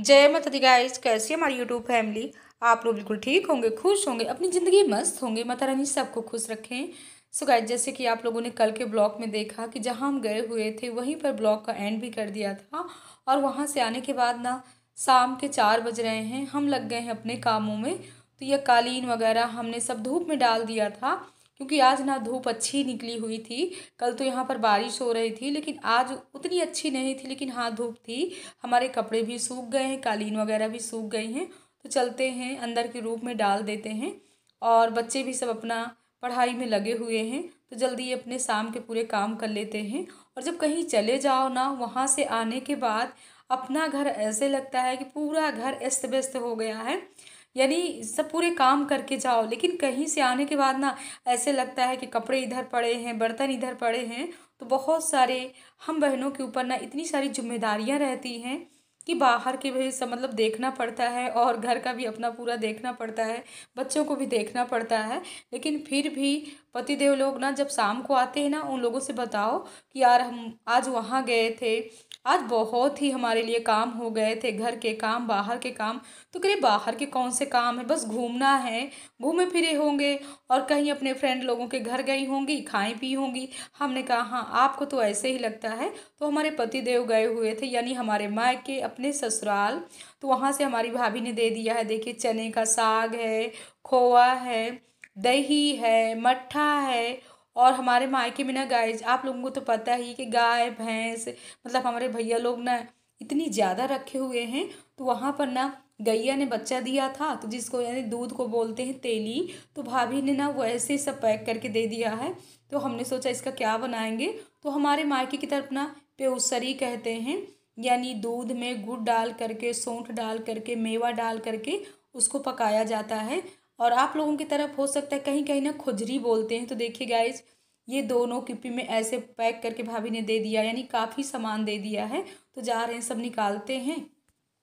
जय माता दी गाइस, कैसी है हमारी यूट्यूब फैमिली। आप लोग बिल्कुल ठीक होंगे, खुश होंगे, अपनी ज़िंदगी मस्त होंगे। माता रानी सबको खुश रखें। सो गाइस, जैसे कि आप लोगों ने कल के ब्लॉग में देखा कि जहां हम गए हुए थे वहीं पर ब्लॉग का एंड भी कर दिया था। और वहां से आने के बाद ना शाम के 4 बज रहे हैं, हम लग गए हैं अपने कामों में। तो ये कालीन वगैरह हमने सब धूप में डाल दिया था, क्योंकि आज ना धूप अच्छी निकली हुई थी। कल तो यहाँ पर बारिश हो रही थी, लेकिन आज उतनी अच्छी नहीं थी, लेकिन हाँ धूप थी। हमारे कपड़े भी सूख गए हैं, कालीन वगैरह भी सूख गई हैं। तो चलते हैं अंदर के रूम में डाल देते हैं। और बच्चे भी सब अपना पढ़ाई में लगे हुए हैं, तो जल्दी अपने शाम के पूरे काम कर लेते हैं। और जब कहीं चले जाओ ना, वहाँ से आने के बाद अपना घर ऐसे लगता है कि पूरा घर अस्त व्यस्त हो गया है। यानी सब पूरे काम करके जाओ, लेकिन कहीं से आने के बाद ना ऐसे लगता है कि कपड़े इधर पड़े हैं, बर्तन इधर पड़े हैं। तो बहुत सारे हम बहनों के ऊपर ना इतनी सारी जिम्मेदारियां रहती हैं कि बाहर के भी सब मतलब देखना पड़ता है, और घर का भी अपना पूरा देखना पड़ता है, बच्चों को भी देखना पड़ता है। लेकिन फिर भी पतिदेव लोग ना जब शाम को आते हैं ना, उन लोगों से बताओ कि यार हम आज वहाँ गए थे, आज बहुत ही हमारे लिए काम हो गए थे, घर के काम, बाहर के काम। तो करिए बाहर के कौन से काम है, बस घूमना है, घूमे फिरे होंगे और कहीं अपने फ्रेंड लोगों के घर गई होंगी, खाई पी होंगी। हमने कहा हाँ आपको तो ऐसे ही लगता है। तो हमारे पति देव गए हुए थे, यानी हमारे मायके अपने ससुराल। तो वहाँ से हमारी भाभी ने दे दिया है, देखिए चने का साग है, खोआ है, दही है, मट्ठा है। और हमारे मायके में ना गाइज, आप लोगों को तो पता ही कि गाय भैंस मतलब हमारे भैया लोग ना इतनी ज़्यादा रखे हुए हैं। तो वहाँ पर ना गैया ने बच्चा दिया था, तो जिसको यानी दूध को बोलते हैं तेली। तो भाभी ने ना वो ऐसे ही सब पैक करके दे दिया है। तो हमने सोचा इसका क्या बनाएंगे। तो हमारे मायके की तरफ ना पेउसरी कहते हैं, यानी दूध में गुड़ डाल करके, सौंठ डाल करके, मेवा डाल करके उसको पकाया जाता है। और आप लोगों की तरफ हो सकता है कहीं कहीं ना खुजरी बोलते हैं। तो देखिए गाइज, ये दोनों किप्पी में ऐसे पैक करके भाभी ने दे दिया, यानी काफ़ी सामान दे दिया है। तो जा रहे हैं, सब निकालते हैं।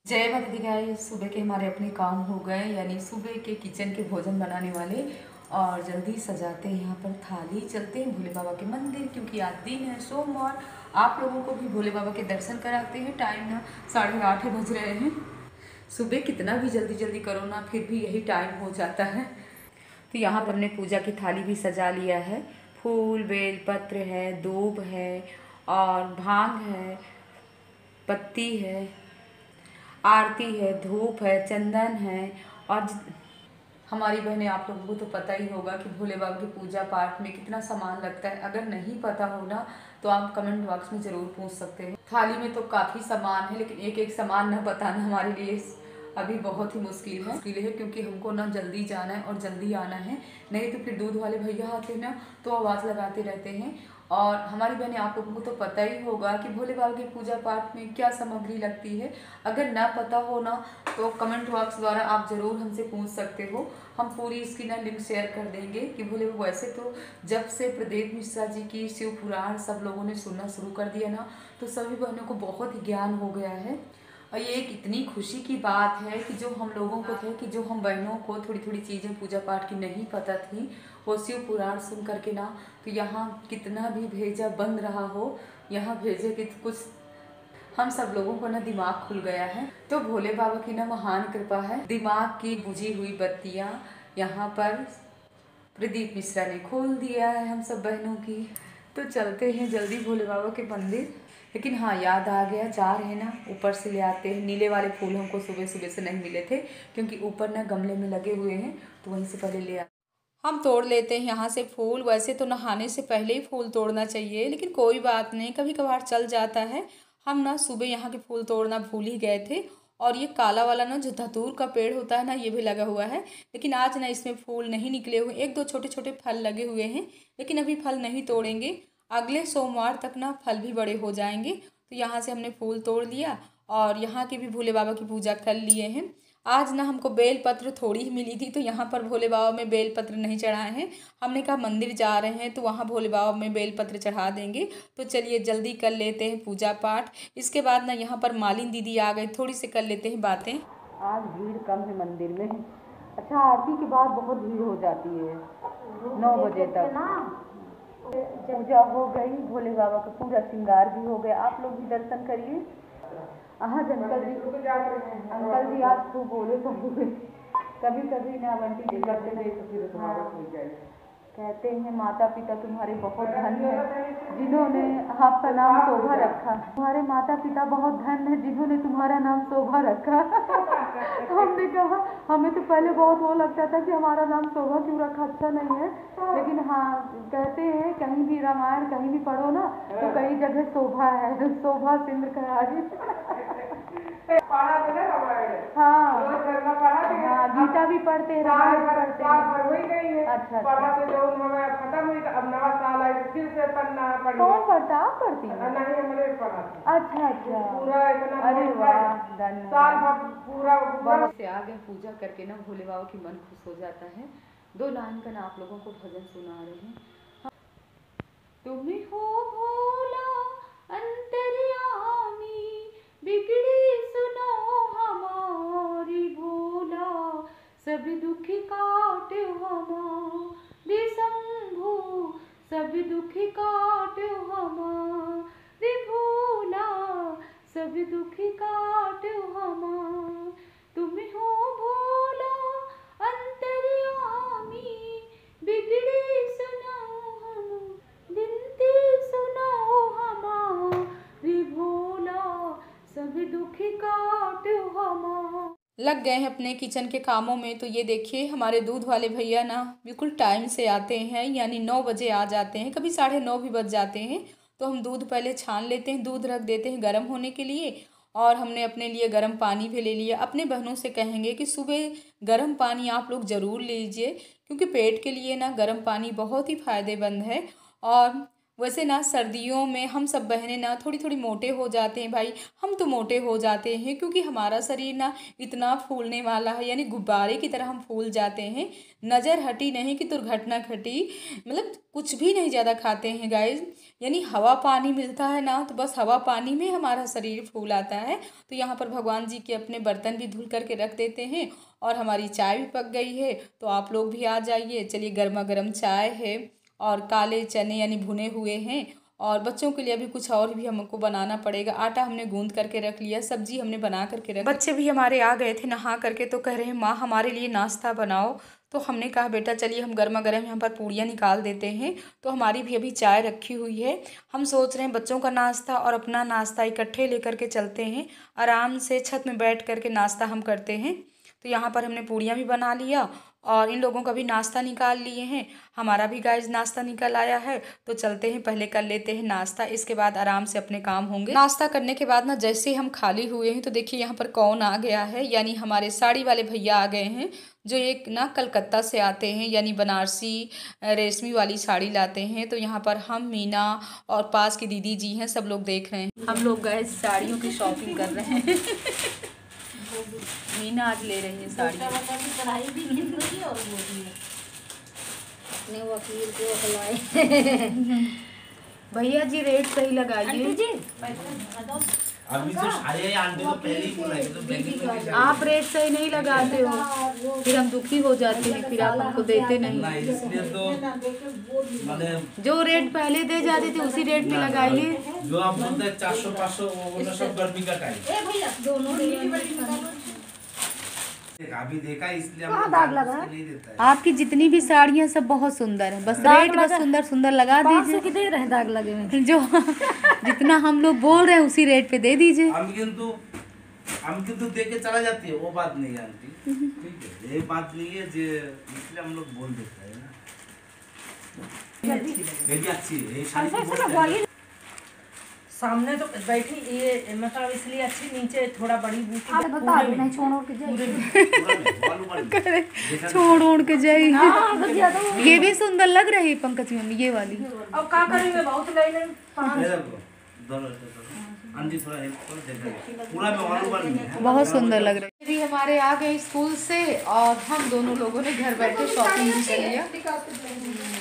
जय माता दी गाइस, सुबह के हमारे अपने काम हो गए, यानी सुबह के किचन के भोजन बनाने वाले। और जल्दी सजाते हैं यहाँ पर थाली, चलते हैं भोले बाबा के मंदिर, क्योंकि आज दिन है सोमवार। आप लोगों को भी भोले बाबा के दर्शन कराते हैं। टाइम ना 8:30 बज रहे हैं। सुबह कितना भी जल्दी जल्दी करो ना, फिर भी यही टाइम हो जाता है। तो यहाँ पर हमने पूजा की थाली भी सजा लिया है। फूल बेल पत्र है, दूब है, और भांग है, पत्ती है, आरती है, धूप है, चंदन है। और हमारी बहनें, आप लोगों को तो पता ही होगा कि भोले बाबा की पूजा पाठ में कितना सामान लगता है। अगर नहीं पता हो ना, तो आप कमेंट बॉक्स में ज़रूर पूछ सकते हैं। थाली में तो काफ़ी सामान है, लेकिन एक एक सामान न बताना हमारे लिए अभी बहुत ही मुश्किल है, क्योंकि हमको ना जल्दी जाना है और जल्दी आना है। नहीं तो फिर दूध वाले भैया आते हैं ना, तो आवाज़ लगाते रहते हैं। और हमारी बहनें, आप लोगों को तो पता ही होगा कि भोले बाबा की पूजा पाठ में क्या सामग्री लगती है। अगर ना पता हो ना, तो कमेंट बॉक्स द्वारा आप ज़रूर हमसे पूछ सकते हो। हम पूरी इसकी ना लिंक शेयर कर देंगे कि भोले बाबा, वैसे तो जब से प्रदीप मिश्रा जी की शिव पुराण सब लोगों ने सुनना शुरू कर दिया ना, तो सभी बहनों को बहुत ही ज्ञान हो गया है। और ये एक इतनी खुशी की बात है कि जो हम लोगों को थे कि जो हम बहनों को थोड़ी थोड़ी चीज़ें पूजा पाठ की नहीं पता थी, वो शिव पुराण सुन करके ना, तो यहाँ कितना भी भेजा बंद रहा हो, यहाँ भेजे कि कुछ हम सब लोगों को ना दिमाग खुल गया है। तो भोले बाबा की ना महान कृपा है। दिमाग की बुझी हुई बत्तियाँ यहाँ पर प्रदीप मिश्रा ने खोल दिया है हम सब बहनों की। तो चलते हैं जल्दी भोले बाबा के मंदिर। लेकिन हाँ, याद आ गया, जा रहे हैं ना, ऊपर से ले आते हैं। नीले वाले फूल हमको सुबह सुबह से नहीं मिले थे, क्योंकि ऊपर ना गमले में लगे हुए हैं, तो वहीं से पहले ले आते हम तोड़ लेते हैं यहाँ से फूल। वैसे तो नहाने से पहले ही फूल तोड़ना चाहिए, लेकिन कोई बात नहीं, कभी कभार चल जाता है। हम ना सुबह यहाँ के फूल तोड़ना भूल ही गए थे। और ये काला वाला ना जो धतूर का पेड़ होता है ना, ये भी लगा हुआ है, लेकिन आज ना इसमें फूल नहीं निकले हुए। एक दो छोटे छोटे फल लगे हुए हैं, लेकिन अभी फल नहीं तोड़ेंगे। अगले सोमवार तक ना फल भी बड़े हो जाएंगे। तो यहाँ से हमने फूल तोड़ लिया, और यहाँ के भी भोले बाबा की पूजा कर लिए हैं। आज ना हमको बेल पत्र थोड़ी ही मिली थी, तो यहाँ पर भोले बाबा में बेल पत्र नहीं चढ़ाए हैं। हमने कहा मंदिर जा रहे हैं तो वहाँ भोले बाबा में बेल पत्र चढ़ा देंगे। तो चलिए जल्दी कर लेते हैं पूजा पाठ। इसके बाद ना यहाँ पर मालिन दीदी आ गई, थोड़ी सी कर लेते हैं बातें। आज भीड़ कम है मंदिर में। अच्छा, आरती के बाद बहुत भीड़ हो जाती है, 9 बजे तक पूजा हो गई, भोले बाबा का पूरा श्रृंगार भी हो गया। आप लोग भी दर्शन करिए। आज अंकल जी आप खूब बोले तो बोले, कभी कभी ना बंटी करते नहीं। कहते हैं माता पिता तुम्हारे बहुत धन्य है जिन्होंने आपका नाम शोभा रखा। तुम्हारे माता पिता बहुत धन्य है जिन्होंने तुम्हारा नाम शोभा रखा। तो हमने कहा हमें तो पहले बहुत वो लगता था कि हमारा नाम शोभा क्यों रखा, अच्छा नहीं है, लेकिन हाँ कहते हैं कहीं भी रामायण कहीं भी पढ़ो ना तो कई जगह शोभा है, शोभा सिंह का हाँ हाँ गीता भी पढ़ते हैं, रामायण भी पढ़ते हैं। अच्छा कौन पढ़ता, आप पढ़ती हैं? अच्छा अच्छा, अरे वाह धन्यवाद। से आ गए पूजा करके ना, भोले बाबा की मन खुश हो जाता है। 2 लाइन का ना आप लोगों को भजन सुना रहे हैं। तुम हो भोला अंतर्यामी, बिगड़ी सुनो हमारी भोला, सब दुख काटे हमारे शंभू, सब दुख काटे हमारे भोला, सब दुख काटे हमारे। तुम हो भोला अंतर्यामी, बिगड़ी सुनो हम, बिनती सुनो हमारी भोला, सब दुख काटे हमारे। लग गए हैं अपने किचन के कामों में। तो ये देखिए हमारे दूध वाले भैया ना बिल्कुल टाइम से आते हैं, यानी 9 बजे आ जाते हैं, कभी 9:30 भी बज जाते हैं। तो हम दूध पहले छान लेते हैं, दूध रख देते हैं गर्म होने के लिए, और हमने अपने लिए गर्म पानी भी ले लिया। अपने बहनों से कहेंगे कि सुबह गर्म पानी आप लोग ज़रूर लीजिए, क्योंकि पेट के लिए ना गर्म पानी बहुत ही फ़ायदेमंद है। और वैसे ना सर्दियों में हम सब बहनें ना थोड़ी थोड़ी मोटे हो जाते हैं भाई, हम तो मोटे हो जाते हैं क्योंकि हमारा शरीर ना इतना फूलने वाला है, यानी गुब्बारे की तरह हम फूल जाते हैं। नज़र हटी नहीं कि दुर्घटना घटी, मतलब कुछ भी नहीं ज़्यादा खाते हैं गाइस, यानी हवा पानी मिलता है ना तो बस हवा पानी में हमारा शरीर फूल आता है। तो यहाँ पर भगवान जी के अपने बर्तन भी धुल करके रख देते हैं, और हमारी चाय भी पक गई है। तो आप लोग भी आ जाइए। चलिए गर्मा गर्म चाय है और काले चने यानी भुने हुए हैं, और बच्चों के लिए अभी कुछ और भी हमको बनाना पड़ेगा। आटा हमने गूंद करके रख लिया, सब्जी हमने बना करके रख। बच्चे भी हमारे आ गए थे नहा करके, तो कह रहे हैं माँ हमारे लिए नाश्ता बनाओ। तो हमने कहा बेटा चलिए हम गर्मा गर्म यहाँ पर पूड़ियाँ निकाल देते हैं। तो हमारी भी अभी चाय रखी हुई है। हम सोच रहे हैं बच्चों का नाश्ता और अपना नाश्ता इकट्ठे लेकर के चलते हैं, आराम से छत में बैठ करके नाश्ता हम करते हैं। तो यहाँ पर हमने पूड़ियाँ भी बना लिया और इन लोगों का भी नाश्ता निकाल लिए हैं। हमारा भी गाइस नाश्ता निकल आया है। तो चलते हैं, पहले कर लेते हैं नाश्ता, इसके बाद आराम से अपने काम होंगे। नाश्ता करने के बाद ना जैसे हम खाली हुए हैं तो देखिए यहाँ पर कौन आ गया है, यानी हमारे साड़ी वाले भैया आ गए हैं, जो एक ना कलकत्ता से आते हैं, यानी बनारसी रेशमी वाली साड़ी लाते हैं। तो यहाँ पर हम, मीना और पास की दीदी जी हैं, सब लोग देख रहे हैं। हम लोग गए साड़ियों की शॉपिंग कर रहे हैं। मीना आज ले रही है साड़ी। पढ़ाई भी और वो भी अपने वकील को बुलाए। भैया जी रेट सही लगाइए। अभी तो पहले ही बोला है, तो आप रेट सही नहीं लगाते हो, फिर हम दुखी हो जाते हैं, फिर आप हमको देते नहीं। इसलिए तो मैंने जो रेट पहले दे जाते थे उसी रेट पे लगाइए। जो आप बोलते हैं 400-500 वो सब गर्मी का टाइम भैया दोनों अभी देखा, इसलिए दाग लगा है। आपकी जितनी भी साड़ियाँ सब बहुत सुंदर है, बस रेट बस सुंदर सुंदर लगा दीजिए। कितने रहे दाग लगे में जो जितना हम लोग बोल रहे हैं उसी रेट पे दे दीजिए। हम किंतु दे के चला जाती है, वो बात नहीं है आंटी, ठीक है, ये बात नहीं है, इसलिए हम लोग बोल देते हैं ना। ये भी अच्छी है, ये साड़ी सामने तो बैठी, ये मतलब इसलिए अच्छी, नीचे थोड़ा बड़ी बूटी बता दो, नहीं छोड़ के जाए, छोड़ के जाए। ये भी सुंदर लग रही है पंकज मम्मी, ये वाली। अब क्या करेंगे, बहुत ले लें बहुत सुंदर लग रहा है। भी हमारे आ गए स्कूल से और हम दोनों लोगों ने घर बैठे शॉपिंग भी कर लिया।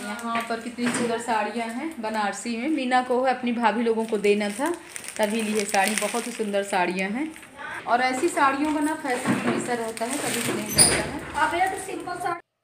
यहाँ पर कितनी सुंदर साड़ियाँ हैं बनारसी में, मीना को अपनी भाभी लोगों को देना था तभी लिए साड़ी, बहुत ही सुंदर साड़ियाँ हैं। और ऐसी साड़ियों का ना फैशन हमेशा रहता है, कभी भी नहीं जाता है।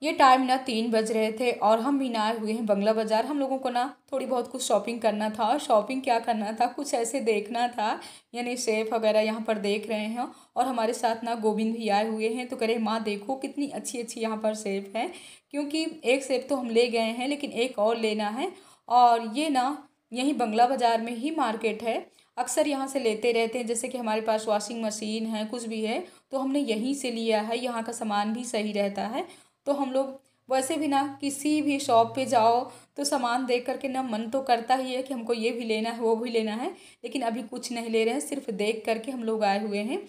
ये टाइम ना 3 बज रहे थे और हम भी ना आए हुए हैं बंगला बाज़ार। हम लोगों को ना थोड़ी बहुत कुछ शॉपिंग करना था, और शॉपिंग क्या करना था, कुछ ऐसे देखना था, यानी सेफ वगैरह यहाँ पर देख रहे हैं। और हमारे साथ ना गोविंद भी आए हुए हैं, तो कह रहे माँ देखो कितनी अच्छी अच्छी यहाँ पर सेब है, क्योंकि एक सेब तो हम ले गए हैं लेकिन एक और लेना है। और ये ना यहीं बंगला बाज़ार में ही मार्केट है, अक्सर यहाँ से लेते रहते हैं। जैसे कि हमारे पास वॉशिंग मशीन है, कुछ भी है, तो हमने यहीं से लिया है। यहाँ का सामान भी सही रहता है। तो हम लोग वैसे भी ना किसी भी शॉप पे जाओ तो सामान देख करके ना मन तो करता ही है कि हमको ये भी लेना है वो भी लेना है, लेकिन अभी कुछ नहीं ले रहे हैं, सिर्फ देख करके हम लोग आए हुए हैं।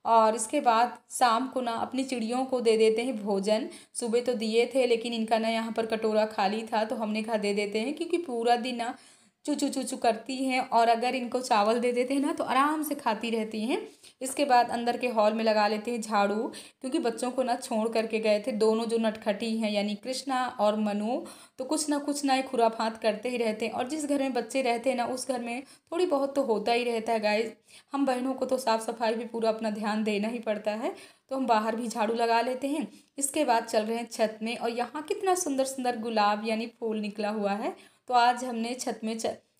और इसके बाद शाम को ना अपनी चिड़ियों को दे देते हैं भोजन। सुबह तो दिए थे लेकिन इनका ना यहाँ पर कटोरा खाली था, तो हमने कहा दे देते हैं, क्योंकि पूरा दिन ना चू चू चू चू करती हैं, और अगर इनको चावल दे देते हैं ना तो आराम से खाती रहती हैं। इसके बाद अंदर के हॉल में लगा लेते हैं झाड़ू, क्योंकि बच्चों को ना छोड़ करके गए थे दोनों जो नटखटी हैं, यानी कृष्णा और मनु। तो कुछ ना एक खुराफात करते ही रहते हैं, और जिस घर में बच्चे रहते हैं ना उस घर में थोड़ी बहुत तो होता ही रहता है गाइस। हम बहनों को तो साफ़ सफाई भी पूरा अपना ध्यान देना ही पड़ता है, तो हम बाहर भी झाड़ू लगा लेते हैं। इसके बाद चल रहे हैं छत में, और यहाँ कितना सुंदर सुंदर गुलाब यानी फूल निकला हुआ है। तो आज हमने छत में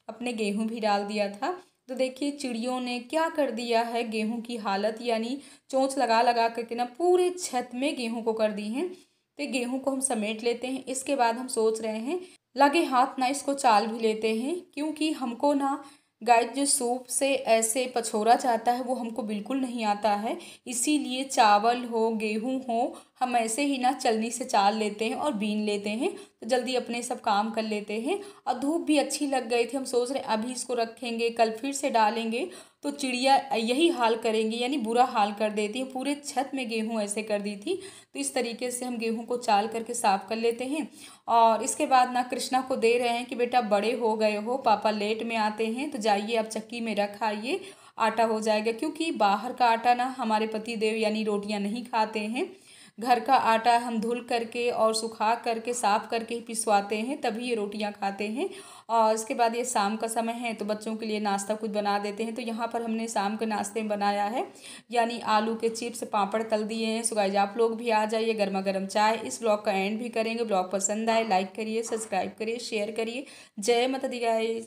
अपने गेहूं भी डाल दिया था। तो देखिए चिड़ियों ने क्या कर दिया है, गेहूं की हालत, यानी चोंच लगा लगा करके ना पूरे छत में गेहूं को कर दी हैं। तो गेहूं को हम समेट लेते हैं। इसके बाद हम सोच रहे हैं लगे हाथ ना इसको चाल भी लेते हैं, क्योंकि हमको ना गाय जो सूप से ऐसे पछोरा जाता है वो हमको बिल्कुल नहीं आता है। इसीलिए चावल हो गेहूं हो हम ऐसे ही ना चलनी से चाल लेते हैं और बीन लेते हैं, तो जल्दी अपने सब काम कर लेते हैं। और धूप भी अच्छी लग गई थी, हम सोच रहे अभी इसको रखेंगे कल फिर से डालेंगे तो चिड़िया यही हाल करेंगी, यानी बुरा हाल कर देती है। पूरे छत में गेहूं ऐसे कर दी थी। तो इस तरीके से हम गेहूं को चाल करके साफ कर लेते हैं। और इसके बाद ना कृष्णा को दे रहे हैं कि बेटा बड़े हो गए हो, पापा लेट में आते हैं, तो जाइए आप चक्की में रख आइए, आटा हो जाएगा। क्योंकि बाहर का आटा ना हमारे पति देव यानी रोटियां नहीं खाते हैं। घर का आटा हम धुल करके और सुखा करके साफ करके ही पिसवाते हैं, तभी ये रोटियां खाते हैं। और इसके बाद ये शाम का समय है तो बच्चों के लिए नाश्ता कुछ बना देते हैं। तो यहाँ पर हमने शाम के नाश्ते में बनाया है, यानी आलू के चिप्स, पापड़ तल दिए हैं। सो गाइस आप लोग भी आ जाइए, गर्मा गर्म चाय। इस ब्लॉग का एंड भी करेंगे। ब्लॉग पसंद आए लाइक करिए, सब्सक्राइब करिए, शेयर करिए। जय माता दी गाइस।